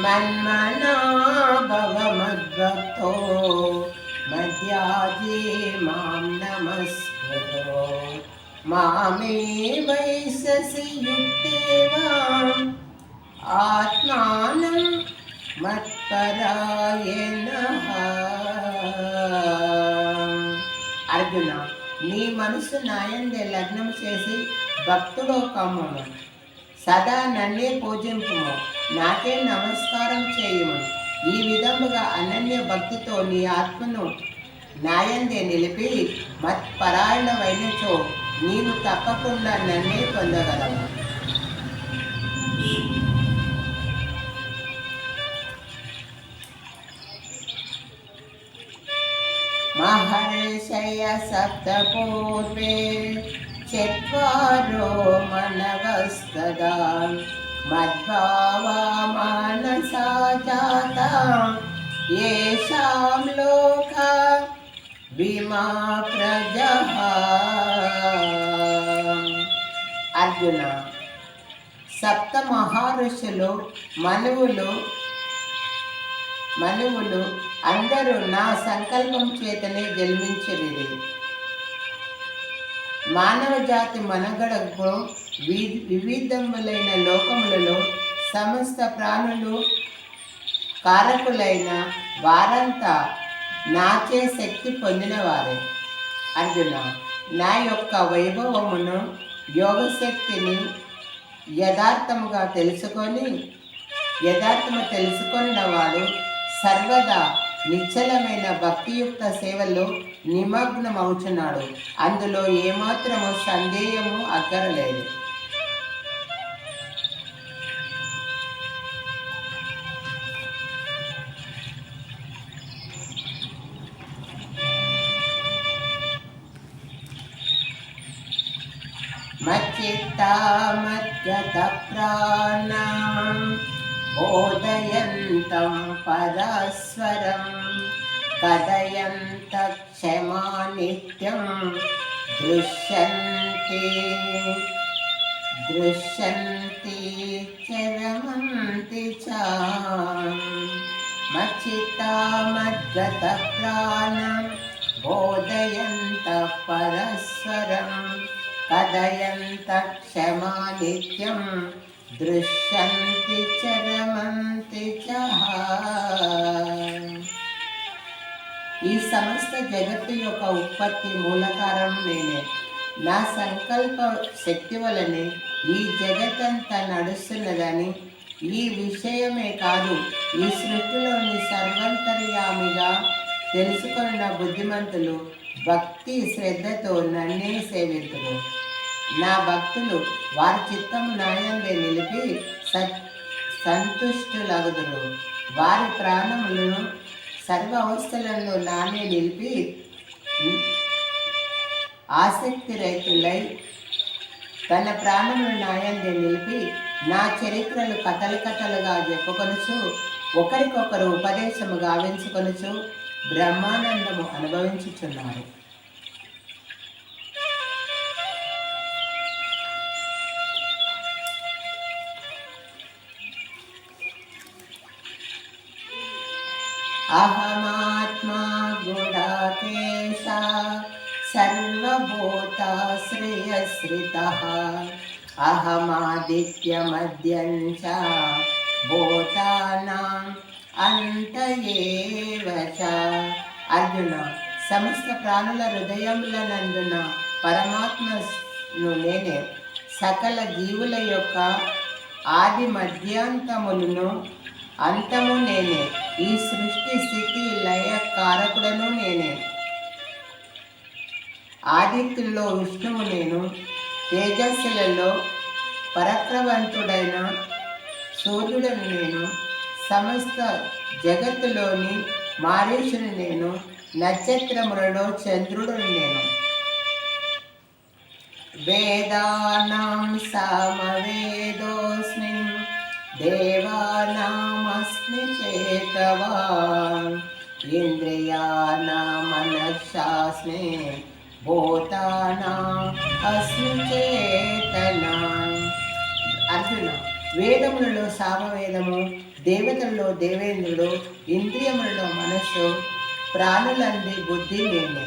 మన్మనా భవ మద్భక్తో మధ్యాజీ మాం నమస్కురు మామే వైససి యుక్తేవా ఆత్మానం మత్పరాయణః. అర్జున, నీ మనసు నాయందే లగ్నం చేసి భక్తుడో కమ్మును. సదా నన్నే పూజింపుము, నాకే నమస్కారం చేయుము. ఈ విధముగా అనన్య భక్తితో నీ ఆత్మను నాయందే నిలిపి మత్పరాయణమైనచో నీవు తప్పకుండా నన్నే పొందగలవు. మహర్షయ సప్తపూర్వే చత్వారో మనవస్తదా మద్భావా మానసా జాతా యేషాం లోకా విమా ప్రజః. అర్జున, సప్త మహర్షులు మనువులు అందరూ నా సంకల్పం చేతనే జన్మించిరి. మానవ జాతి మనగడకు వివిధములైన లోకములలో సమస్త ప్రాణులు కారకులైన వారంతా నాచే శక్తి పొందినవారే. అర్జున, నా యొక్క వైభవమును యోగశక్తిని యథార్థము తెలుసుకొనిన వాడు సర్వదా నిశ్చలమైన భక్తియుక్త సేవలో నిమగ్నమవుతున్నాడు. అందులో ఏమాత్రము సందేహము అక్కరలేదు. మచ్చిత్తా మద్గత ప్రాణం బోధయంతం పరస్పరం కథయంత క్షమా నిత్యం దృశ్యంతి చరమంతి చ. మచ్చిత్తా మద్గత ప్రాణం బోధయంత పరస్పరం కథయంత క్షమా నిత్యం దృశ్యంతి చరమంతి చ. ఈ సమస్త జగత్తు యొక్క ఉత్పత్తి మూలకారం నేనే. నా సంకల్ప శక్తి వలనే ఈ జగత్తంతా నడుస్తున్నదని ఈ విషయమే కాదు, ఈ సృష్టిలోని సర్వంతర్యామిగా తెలుసుకున్న బుద్ధిమంతులు భక్తి శ్రద్ధతో నన్నే సేవింతురు. నా భక్తులు వారి చిత్తము నాయందే నిలిపి సంతుష్టులగుదురు. వారి ప్రాణములను సర్వ అవస్థలలో నానే నిలిపి ఆసక్తి రైతులై తన ప్రాణములను నాయందే నిలిపి నా చరిత్రలు కథలుగా చెప్పుకొనుచు ఒకరికొకరు ఉపదేశము గావించుకొనుచు బ్రహ్మానందము అనుభవించుచున్నారు. అహమాత్మా గుడాకేశ సర్వభూతాశ్రయశ్రితః అహమాదిత్యమద్యం చ భూతానాం అంత ఏవ చ. అర్జున, సమస్త ప్రాణుల హృదయములనందున పరమాత్మను నేనే. సకల జీవుల యొక్క ఆది మధ్యాంతములను అంతము నేనే. ఈ సృష్టి స్థితి లయ కారకుడను నేనే. ఆదిత్యుల్లో విష్ణువు నేను, తేజస్సులలో పరక్రవంతుడైన సూర్యుడను నేను, సమస్త జగత్తులోని మారీషుని నేను, నక్షత్రములలో చంద్రుడును నేను. వేదానాం సామవేదోస్మి దేవానామస్మి చేతవాన్ ఇంద్రియానాం మనస్సాస్మి భూతానాం అస్మి చేతనా. అర్జున, వేదములలో సామవేదము, దేవతలలో దేవేంద్రుడు, ఇంద్రియములలో మనస్సు, ప్రాణులంది బుద్ధి నేనే.